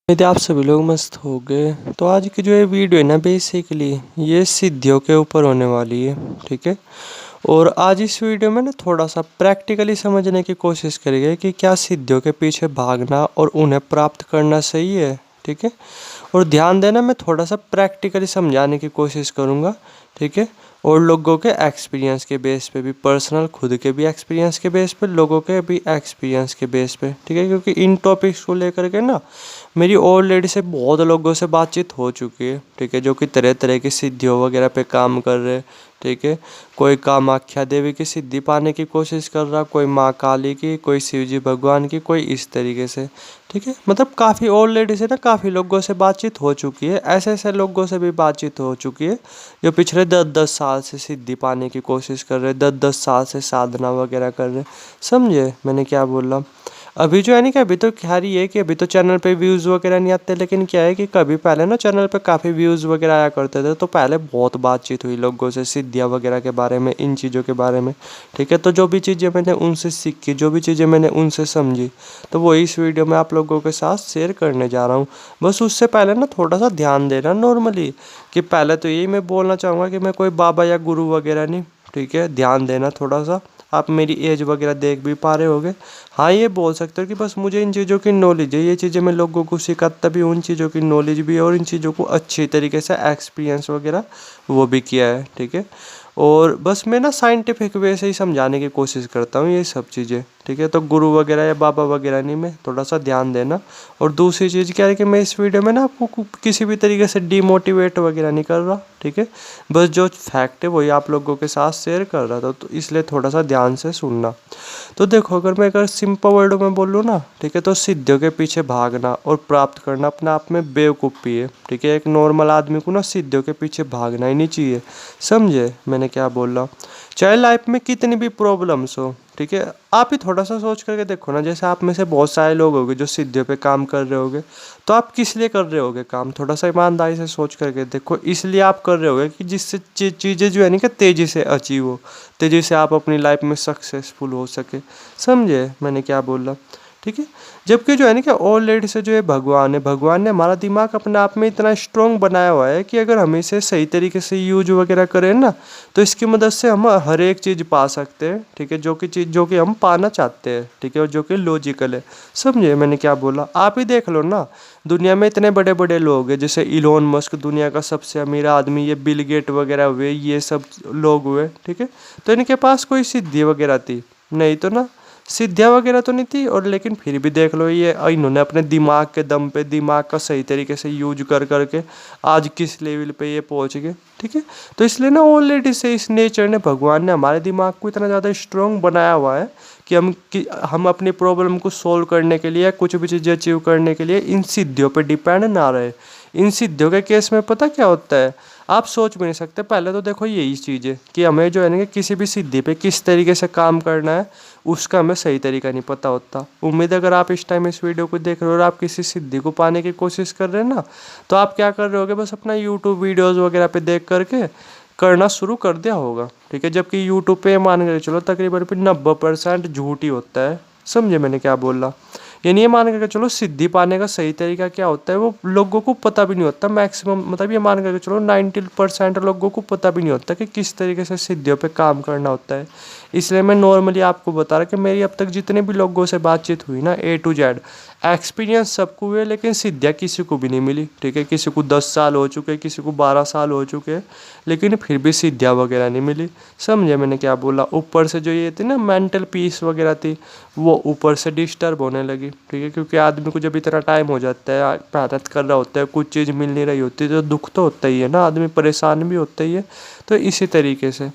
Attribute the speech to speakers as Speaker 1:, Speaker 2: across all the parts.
Speaker 1: यदि आप सभी लोग मस्त हो गए तो आज की जो ये वीडियो है ना बेसिकली ये सिद्धियों के ऊपर होने वाली है। ठीक है। और आज इस वीडियो में ना थोड़ा सा प्रैक्टिकली समझने की कोशिश करेंगे कि क्या सिद्धियों के पीछे भागना और उन्हें प्राप्त करना सही है। ठीक है। और ध्यान देना, मैं थोड़ा सा प्रैक्टिकली समझाने की कोशिश करूँगा। ठीक है। और लोगों के एक्सपीरियंस के बेस पे भी, पर्सनल खुद के भी एक्सपीरियंस के बेस पे, लोगों के भी एक्सपीरियंस के बेस पे। ठीक है। क्योंकि इन टॉपिक्स को लेकर के ना मेरी ऑलरेडी से बहुत लोगों से बातचीत हो चुकी है। ठीक है। जो कि तरह तरह की सिद्धियों वगैरह पे काम कर रहे हैं। ठीक है। कोई कामाख्या देवी की सिद्धि पाने की कोशिश कर रहा, कोई माँ काली की, कोई शिवजी भगवान की, कोई इस तरीके से। ठीक है। मतलब काफ़ी ऑलरेडी से ना काफ़ी लोगों से बातचीत हो चुकी है, ऐसे ऐसे लोगों से भी बातचीत हो चुकी है जो पिछले 10-10 साल से सिद्धि पाने की कोशिश कर रहे, 10-10 साल से साधना वगैरह कर रहे। समझे मैंने क्या बोला। अभी जो है ना कि अभी तो खैर ये है कि अभी तो चैनल पे व्यूज़ वगैरह नहीं आते, लेकिन क्या है कि कभी पहले ना चैनल पे काफ़ी व्यूज़ वगैरह आया करते थे, तो पहले बहुत बातचीत हुई लोगों से सिद्धियाँ वगैरह के बारे में, इन चीज़ों के बारे में। ठीक है। तो जो भी चीज़ें मैंने उनसे सीखी, जो भी चीज़ें मैंने उनसे समझी, तो वो इस वीडियो में आप लोगों के साथ शेयर करने जा रहा हूँ। बस उससे पहले ना थोड़ा सा ध्यान देना नॉर्मली, कि पहले तो यही मैं बोलना चाहूँगा कि मैं कोई बाबा या गुरु वगैरह नहीं। ठीक है। ध्यान देना थोड़ा सा, आप मेरी एज वगैरह देख भी पा रहे होगे। हाँ, ये बोल सकते हो कि बस मुझे इन चीज़ों की नॉलेज है, ये चीज़ें मैं लोगों को सिखाता भी हूँ, उन चीज़ों की नॉलेज भी है और इन चीज़ों को अच्छी तरीके से एक्सपीरियंस वगैरह वो भी किया है। ठीक है। और बस मैं ना साइंटिफिक वे से ही समझाने की कोशिश करता हूँ ये सब चीज़ें। ठीक है। तो गुरु वगैरह या बाबा वगैरह नहीं, मैं थोड़ा सा ध्यान देना। और दूसरी चीज़ क्या है कि मैं इस वीडियो में ना आपको किसी भी तरीके से डीमोटिवेट वगैरह नहीं कर रहा। ठीक है। बस जो फैक्ट है वही आप लोगों के साथ शेयर कर रहा था, तो इसलिए थोड़ा सा ध्यान से सुनना। तो देखो, अगर सिंपल वर्डों में बोलूँ ना, ठीक है, तो सिद्धियों के पीछे भागना और प्राप्त करना अपने आप में बेवकूफ़ी है। ठीक है। एक नॉर्मल आदमी को ना सिद्धियों के पीछे भागना ही नहीं चाहिए। समझे मैंने क्या बोला। चाहे लाइफ में कितनी भी प्रॉब्लम्स हो, ठीक है, आप ही थोड़ा सा सोच करके देखो ना, जैसे आप में से बहुत सारे लोग होंगे जो सिद्धियों पे काम कर रहे होंगे, तो आप किस लिए कर रहे होगे काम, थोड़ा सा ईमानदारी से सोच करके देखो। इसलिए आप कर रहे होगे कि जिससे चीज़ें जो है नहीं कि तेज़ी से अचीव हो, तेज़ी से आप अपनी लाइफ में सक्सेसफुल हो सके। समझे मैंने क्या बोला। ठीक है। जबकि जो है ना कि ऑलरेडी से जो है भगवान ने हमारा दिमाग अपने आप में इतना स्ट्रॉन्ग बनाया हुआ है कि अगर हम इसे सही तरीके से यूज वगैरह करें ना, तो इसकी मदद से हम हर एक चीज़ पा सकते हैं। ठीक है। जो कि हम पाना चाहते हैं। ठीक है। और जो कि लॉजिकल है। समझे मैंने क्या बोला। आप ही देख लो ना, दुनिया में इतने बड़े बड़े लोग हैं, जैसे इलोन मस्क दुनिया का सबसे अमीर आदमी, ये बिल गेट वगैरह हुए, ये सब लोग हुए। ठीक है। तो इनके पास कोई सिद्धि वगैरह थी नहीं, तो ना सिद्धियाँ वगैरह तो नहीं थी, और लेकिन फिर भी देख लो, ये इन्होंने अपने दिमाग के दम पे, दिमाग का सही तरीके से यूज कर करके आज किस लेवल पे ये पहुंच गए। ठीक है। तो इसलिए ना ऑलरेडी से इस नेचर ने, भगवान ने हमारे दिमाग को इतना ज़्यादा स्ट्रॉन्ग बनाया हुआ है कि हम अपनी प्रॉब्लम को सोल्व करने के लिए, कुछ भी चीज़ें अचीव करने के लिए इन सिद्धियों पे डिपेंड ना रहे। इन सिद्धियों के केस में पता क्या होता है, आप सोच भी नहीं सकते। पहले तो देखो यही चीज़ है कि हमें जो है ना कि किसी भी सिद्धि पे किस तरीके से काम करना है, उसका हमें सही तरीका नहीं पता होता। उम्मीद है अगर आप इस टाइम इस वीडियो को देख रहे हो और आप किसी सिद्धि को पाने की कोशिश कर रहे हैं ना, तो आप क्या कर रहे होगे, बस अपना यूट्यूब वीडियोज़ वगैरह पे देख करके करना शुरू कर दिया होगा। ठीक है। जबकि यूट्यूब पे मान के चलो तकरीबन 90% झूठ ही होता है। समझे मैंने क्या बोला। यानी ये मान करके चलो सिद्धि पाने का सही तरीका क्या होता है वो लोगों को पता भी नहीं होता मैक्सिमम, मतलब ये मान करके चलो 90% लोगों को पता भी नहीं होता कि किस तरीके से सिद्धियों पे काम करना होता है। इसलिए मैं नॉर्मली आपको बता रहा कि मेरी अब तक जितने भी लोगों से बातचीत हुई ना, A to Z एक्सपीरियंस सबको हुए, लेकिन सिद्धियाँ किसी को भी नहीं मिली। ठीक है। किसी को 10 साल हो चुके, किसी को 12 साल हो चुके, लेकिन फिर भी सिद्धियाँ वगैरह नहीं मिली। समझे मैंने क्या बोला। ऊपर से जो ये थी ना मेंटल पीस वगैरह थी, वो ऊपर से डिस्टर्ब होने लगी। ठीक है। क्योंकि आदमी को जब इतना टाइम हो जाता है, मेहनत कर रहा होता है, कुछ चीज़ मिल नहीं रही होती, तो दुख तो होता ही है ना, आदमी परेशान भी होता ही है। तो इसी तरीके से।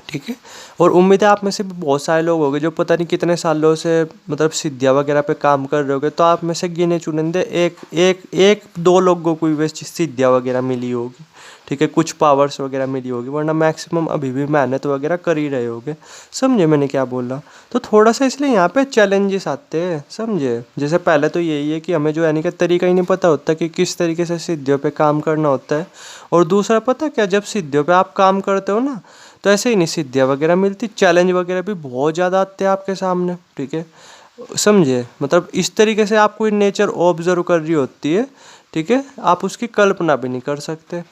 Speaker 1: ठीक है। और उम्मीद है आप में से भी बहुत सारे लोग होंगे जो पता नहीं कितने सालों से मतलब सिद्धियाँ वगैरह पे काम कर रहे होंगे, तो आप में से गिने चुनिंदे एक एक एक दो लोगों को भी वैसे सिद्धियाँ वगैरह मिली होगी। ठीक है। कुछ पावर्स वगैरह मिली होगी, वरना मैक्सिमम अभी भी मेहनत वगैरह कर ही रहे होगे। समझे मैंने क्या बोला। तो थोड़ा सा इसलिए यहाँ पे चैलेंजेस आते हैं। समझे। जैसे पहले तो यही है कि हमें जो है नहीं कि तरीका ही नहीं पता होता कि किस तरीके से सिद्धियों पे काम करना होता है। और दूसरा पता क्या, जब सिद्धियों पे आप काम करते हो ना, तो ऐसे ही नहीं सिद्धियाँ वगैरह मिलती, चैलेंज वगैरह भी बहुत ज़्यादा आते हैं आपके सामने। ठीक है। समझे, मतलब इस तरीके से आप कोई नेचर ऑब्जर्व कर रही होती है, ठीक है, आप उसकी कल्पना भी नहीं कर सकते।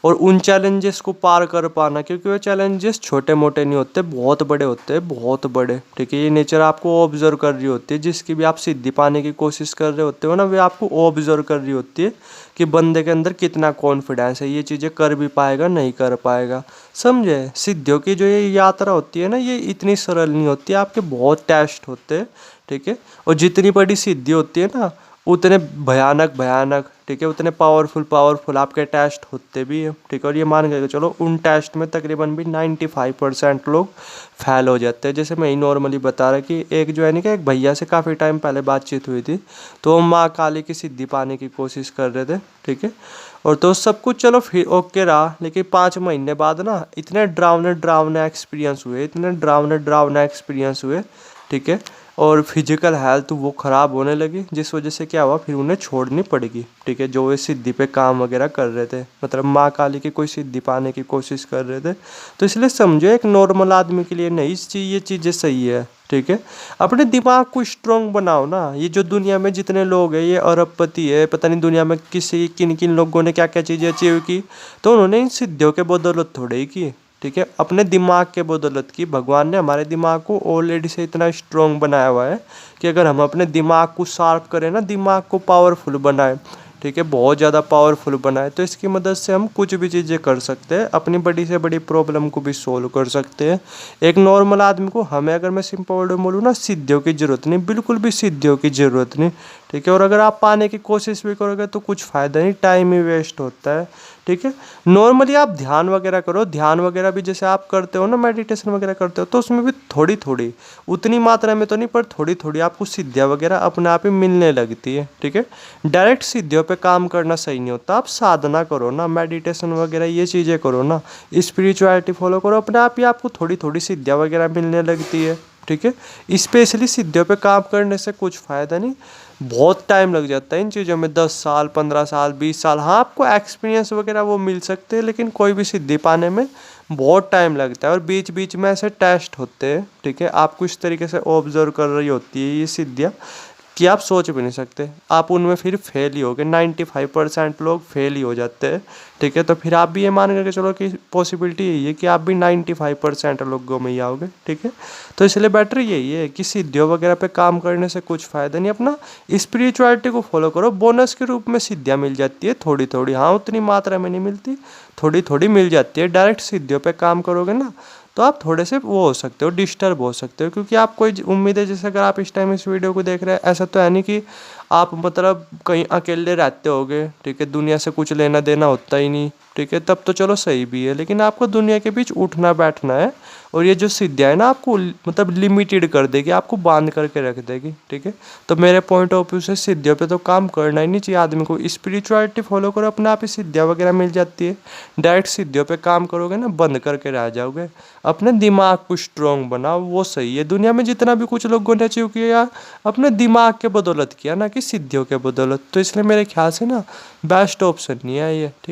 Speaker 1: और उन चैलेंजेस को पार कर पाना, क्योंकि वो चैलेंजेस छोटे मोटे नहीं होते, बहुत बड़े होते हैं, बहुत बड़े, ठीक है। ये नेचर आपको ऑब्जर्व कर रही होती है, जिसकी भी आप सिद्धि पाने की कोशिश कर रहे होते हो ना, वे आपको ऑब्जर्व कर रही होती है कि बंदे के अंदर कितना कॉन्फिडेंस है, ये चीज़ें कर भी पाएगा नहीं कर पाएगा। समझे, सिद्धियों की जो ये यात्रा होती है ना, ये इतनी सरल नहीं होती, आपके बहुत टेस्ट होते हैं, ठीक है। और जितनी बड़ी सिद्धि होती है ना, उतने भयानक भयानक, ठीक है, उतने पावरफुल आपके टेस्ट होते भी है, ठीक है। और ये मान के चलो उन टेस्ट में तकरीबन भी 95% लोग फेल हो जाते हैं। जैसे मैं ही नॉर्मली बता रहा कि एक जो है ना, कि एक भैया से काफ़ी टाइम पहले बातचीत हुई थी, तो वो माँ काली की सिद्धि पाने की कोशिश कर रहे थे, ठीक है। और तो सब कुछ चलो फिर ओके रहा, लेकिन 5 महीने बाद ना इतने डरावने एक्सपीरियंस हुए, इतने डरावने एक्सपीरियंस हुए, ठीक है। और फिजिकल हेल्थ वो ख़राब होने लगी, जिस वजह से क्या हुआ, फिर उन्हें छोड़नी पड़ेगी, ठीक है। जो वे सिद्धि पे काम वगैरह कर रहे थे, मतलब माँ काली की कोई सिद्धि पाने की कोशिश कर रहे थे। तो इसलिए समझो, एक नॉर्मल आदमी के लिए नहीं ये चीज़ें सही है, ठीक है। अपने दिमाग को स्ट्रॉन्ग बनाओ ना। ये जो दुनिया में जितने लोग हैं, ये अरबपति है, पता नहीं दुनिया में किन किन लोगों ने क्या क्या चीज़ें अचीव की, तो उन्होंने इन सिद्धियों के बदौलत थोड़े ही की, ठीक है, अपने दिमाग के बदौलत की। भगवान ने हमारे दिमाग को ऑलरेडी से इतना स्ट्रॉन्ग बनाया हुआ है कि अगर हम अपने दिमाग को शार्प करें ना, दिमाग को पावरफुल बनाएं, ठीक है, बहुत ज़्यादा पावरफुल बनाए, तो इसकी मदद से हम कुछ भी चीज़ें कर सकते हैं, अपनी बड़ी से बड़ी प्रॉब्लम को भी सोल्व कर सकते हैं। एक नॉर्मल आदमी को, हमें अगर मैं सिंपल वर्ड में बोलूँ ना, सिद्धियों की ज़रूरत नहीं, बिल्कुल भी सिद्धियों की ज़रूरत नहीं, ठीक है। और अगर आप पाने की कोशिश भी करोगे तो कुछ फ़ायदा नहीं, टाइम ही वेस्ट होता है, ठीक है। नॉर्मली आप ध्यान वगैरह करो, ध्यान वगैरह भी जैसे आप करते हो ना, मेडिटेशन वगैरह करते हो, तो उसमें भी थोड़ी थोड़ी, उतनी मात्रा में तो नहीं, पर थोड़ी थोड़ी आपको सिद्धियाँ वगैरह अपने आप ही मिलने लगती है, ठीक है। डायरेक्ट सिद्धियों पे काम करना सही नहीं होता, आप साधना करो ना, मेडिटेशन वगैरह ये चीज़ें करो ना, स्पिरिचुअलिटी फॉलो करो, अपने आप ही आपको थोड़ी थोड़ी सिद्धियाँ वगैरह मिलने लगती है, ठीक है। स्पेशली सिद्धियों पे काम करने से कुछ फ़ायदा नहीं, बहुत टाइम लग जाता है इन चीज़ों में, 10 साल 15 साल 20 साल। हाँ, आपको एक्सपीरियंस वगैरह वो मिल सकते हैं, लेकिन कोई भी सिद्धि पाने में बहुत टाइम लगता है। और बीच बीच में ऐसे टेस्ट होते हैं, ठीक है, आपको इस तरीके से ऑब्जर्व कर रही होती है ये सिद्धियाँ कि आप सोच भी नहीं सकते, आप उनमें फिर फेल ही होगे। 95% लोग फेल ही हो जाते हैं, ठीक है। तो फिर आप भी ये मान करके चलो कि पॉसिबिलिटी यही है कि आप भी 95% लोगों में ही आओगे, ठीक है। तो इसलिए बेटर यही है कि सिद्धियों वगैरह पे काम करने से कुछ फ़ायदा नहीं, अपना स्पिरिचुअलिटी को फॉलो करो। बोनस के रूप में सिद्धियाँ मिल जाती है थोड़ी थोड़ी, हाँ उतनी मात्रा में नहीं मिलती, थोड़ी थोड़ी मिल जाती है। डायरेक्ट सिद्धियों पे काम करोगे ना, तो आप थोड़े से वो हो सकते हो, डिस्टर्ब हो सकते हो, क्योंकि आप कोई उम्मीद है, जैसे अगर आप इस टाइम इस वीडियो को देख रहे हैं, ऐसा तो है नहीं कि आप मतलब कहीं अकेले रहते होगे, ठीक है, दुनिया से कुछ लेना देना होता ही नहीं, ठीक है, तब तो चलो सही भी है। लेकिन आपको दुनिया के बीच उठना बैठना है, और ये जो सिद्धियाँ है ना, आपको मतलब लिमिटेड कर देगी, आपको बांध करके रख देगी, ठीक है। तो मेरे पॉइंट ऑफ व्यू से सिद्धियों पे तो काम करना ही नहीं चाहिए आदमी को। स्पिरिचुअलिटी फॉलो करो, अपने आप ही सिद्धियाँ वगैरह मिल जाती है। डायरेक्ट सिद्धियों पे काम करोगे ना, बंद करके रह जाओगे। अपने दिमाग को स्ट्रॉन्ग बनाओ, वो सही है। दुनिया में जितना भी कुछ लोगों ने अचीव किया, अपने दिमाग के बदौलत किया, ना कि सिद्धियों के बदौलत। तो इसलिए मेरे ख्याल से ना बेस्ट ऑप्शन नहीं है ये, ठीक।